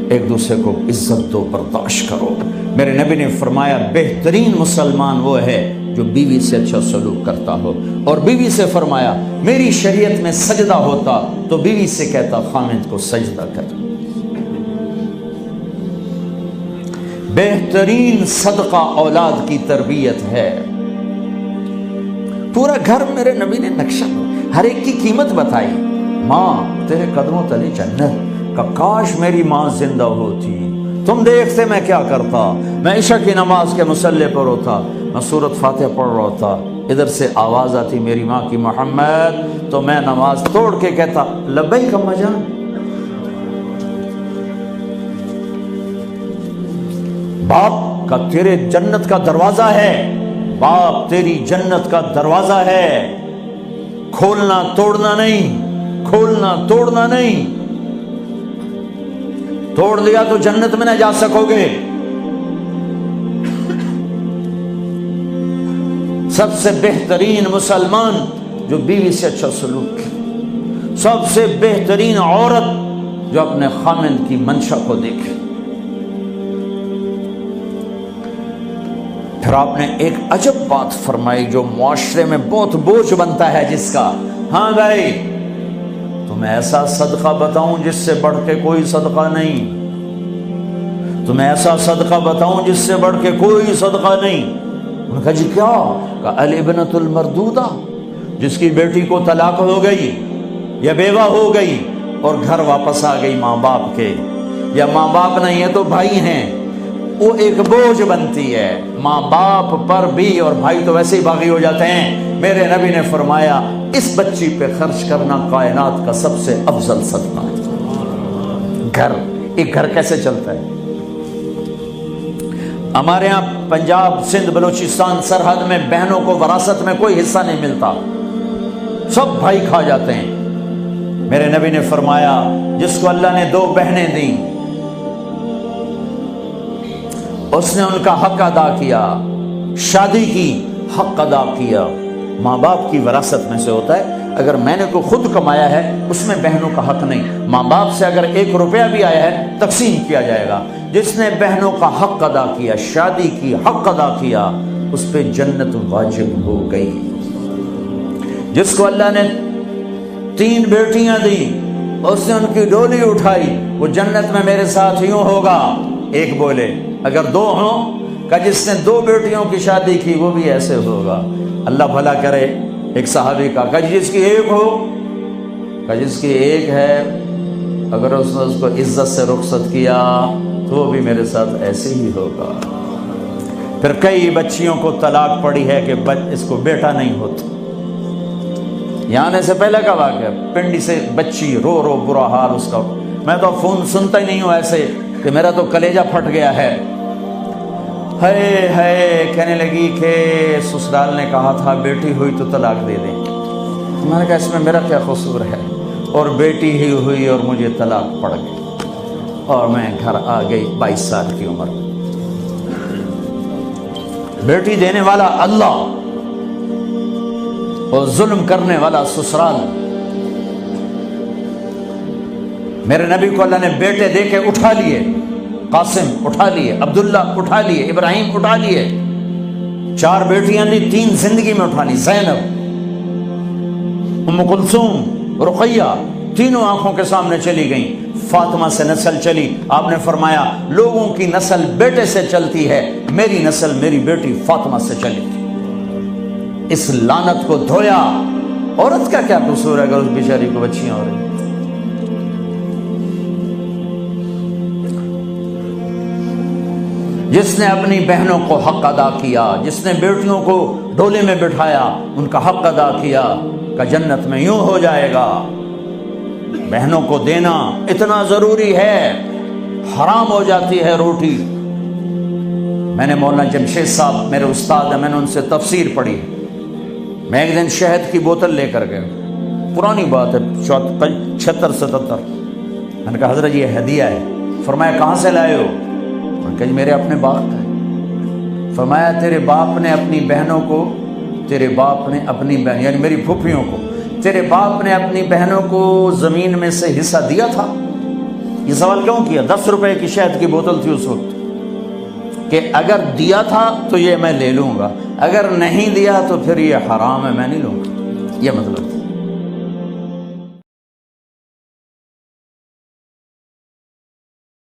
ایک دوسرے کو عزت دو، برداشت کرو۔ میرے نبی نے فرمایا بہترین مسلمان وہ ہے جو بیوی سے اچھا سلوک کرتا ہو، اور بیوی سے فرمایا میری شریعت میں سجدہ ہوتا تو بیوی سے کہتا خامند کو سجدہ کر۔ بہترین صدقہ اولاد کی تربیت ہے۔ پورا گھر میرے نبی نے نقشہ، ہر ایک کی قیمت بتائی۔ ماں تیرے قدموں تلے جنت، کہ کاش میری ماں زندہ ہوتی، تم دیکھتے میں کیا کرتا، میں عشاء کی نماز کے مصلی پر ہوتا، میں سورۃ فاتحہ پڑھ رہا ہوتا، ادھر سے آواز آتی میری ماں کی محمد، تو میں نماز توڑ کے کہتا لبیک اماں جان۔ باپ کا تیرے جنت کا دروازہ ہے، باپ تیری جنت کا دروازہ ہے، کھولنا توڑنا نہیں، کھولنا توڑنا نہیں، توڑ دیا تو جنت میں نہ جا سکو گے۔ سب سے بہترین مسلمان جو بیوی سے اچھا سلوک کرے، سب سے بہترین عورت جو اپنے خامند کی منشا کو دیکھے۔ پھر آپ نے ایک عجب بات فرمائی جو معاشرے میں بہت بوجھ بنتا ہے جس کا، ہاں بھائی تمہیں ایسا صدقہ بتاؤں جس سے بڑھ کے کوئی صدقہ نہیں، تمہیں ایسا صدقہ بتاؤں جس سے بڑھ کے کوئی صدقہ نہیں۔ انہوں نے کہا جی کیا؟ کہ الابنۃ المردودہ، جس کی بیٹی کو طلاق ہو گئی یا بیوہ ہو گئی اور گھر واپس آ گئی ماں باپ کے، یا ماں باپ نہیں ہے تو بھائی ہیں، وہ ایک بوجھ بنتی ہے ماں باپ پر بھی، اور بھائی تو ویسے ہی باغی ہو جاتے ہیں۔ میرے نبی نے فرمایا اس بچی پہ خرچ کرنا کائنات کا سب سے افضل صدقہ ہے۔ گھر، ایک گھر کیسے چلتا ہے؟ ہمارے ہاں پنجاب، سندھ، بلوچستان سرحد میں بہنوں کو وراثت میں کوئی حصہ نہیں ملتا، سب بھائی کھا جاتے ہیں۔ میرے نبی نے فرمایا جس کو اللہ نے 2 بہنیں دیں اس نے ان کا حق ادا کیا، شادی کی حق ادا کیا۔ ماں باپ کی وراثت میں سے ہوتا ہے، اگر میں نے کوئی خود کمایا ہے اس میں بہنوں کا حق نہیں، ماں باپ سے اگر 1 روپیہ بھی آیا ہے تقسیم کیا جائے گا۔ جس نے بہنوں کا حق ادا کیا، شادی کی حق ادا کیا، اس پہ جنت واجب ہو گئی۔ جس کو اللہ نے 3 بیٹیاں دی، اس نے ان کی ڈولی اٹھائی، وہ جنت میں میرے ساتھ یوں ہوگا۔ ایک بولے، اگر 2 ہوں، کہ جس نے 2 بیٹیوں کی شادی کی وہ بھی ایسے ہوگا۔ اللہ بھلا کرے۔ ایک صحابی کا، کہ جس کی 1 ہو، کہ جس کی 1 ہے، اگر اس نے اس کو عزت سے رخصت کیا تو وہ بھی میرے ساتھ ایسے ہی ہوگا۔ پھر کئی بچیوں کو طلاق پڑی ہے کہ اس کو بیٹا نہیں ہوتا۔ یہاں آنے سے پہلے کا واقعہ، پنڈی سے بچی رو رو برا حال اس کا، میں تو فون سنتا ہی نہیں ہوں ایسے کہ میرا تو کلیجہ پھٹ گیا ہے۔ ہے کہنے لگی کہ سسرال نے کہا تھا بیٹی ہوئی تو طلاق دے دیں۔ میں نے کہا اس میں میرا کیا قصور ہے، اور بیٹی ہی ہوئی اور مجھے طلاق پڑ گئی، اور میں گھر آ گئی 22 سال کی عمر۔ بیٹی دینے والا اللہ اور ظلم کرنے والا سسرال۔ میرے نبی کو اللہ نے بیٹے دے کے اٹھا لیے، قاسم اٹھا لیے، عبداللہ اٹھا لیے، ابراہیم اٹھا لیے، 4 بیٹیاں دی، 3 زندگی میں اٹھا لی، زینب، ام کلثوم، رقیہ، تینوں آنکھوں کے سامنے چلی گئیں۔ فاطمہ سے نسل چلی، آپ نے فرمایا لوگوں کی نسل بیٹے سے چلتی ہے، میری نسل میری بیٹی فاطمہ سے چلی۔ اس لعنت کو دھویا۔ عورت کا کیا قصور ہے اگر اس بیچاری کو بچیاں ہو رہی؟ جس نے اپنی بہنوں کو حق ادا کیا، جس نے بیٹیوں کو ڈولے میں بٹھایا، ان کا حق ادا کیا، کہ جنت میں یوں ہو جائے گا۔ بہنوں کو دینا اتنا ضروری ہے، حرام ہو جاتی ہے روٹی۔ میں نے مولانا جمشید صاحب میرے استاد ہیں، میں نے ان سے تفسیر پڑھی۔ میں ایک دن شہد کی بوتل لے کر گیا، پرانی بات ہے 76-77۔ میں نے کہا حضرت یہ ہدیہ ہے۔ فرمایا کہاں سے لائے ہو؟ میں نے کہا میرے اپنے باپ کا ہے۔ فرمایا تیرے باپ نے اپنی بہنوں کو، تیرے باپ نے اپنی بہن یعنی میری پھوپھیوں کو، تیرے باپ نے اپنی بہنوں کو زمین میں سے حصہ دیا تھا؟ یہ سوال کیوں کیا؟ 10 روپے کی شہد کی بوتل تھی اس وقت، کہ اگر دیا تھا تو یہ میں لے لوں گا، اگر نہیں دیا تو پھر یہ حرام ہے، میں نہیں لوں گا، یہ مطلب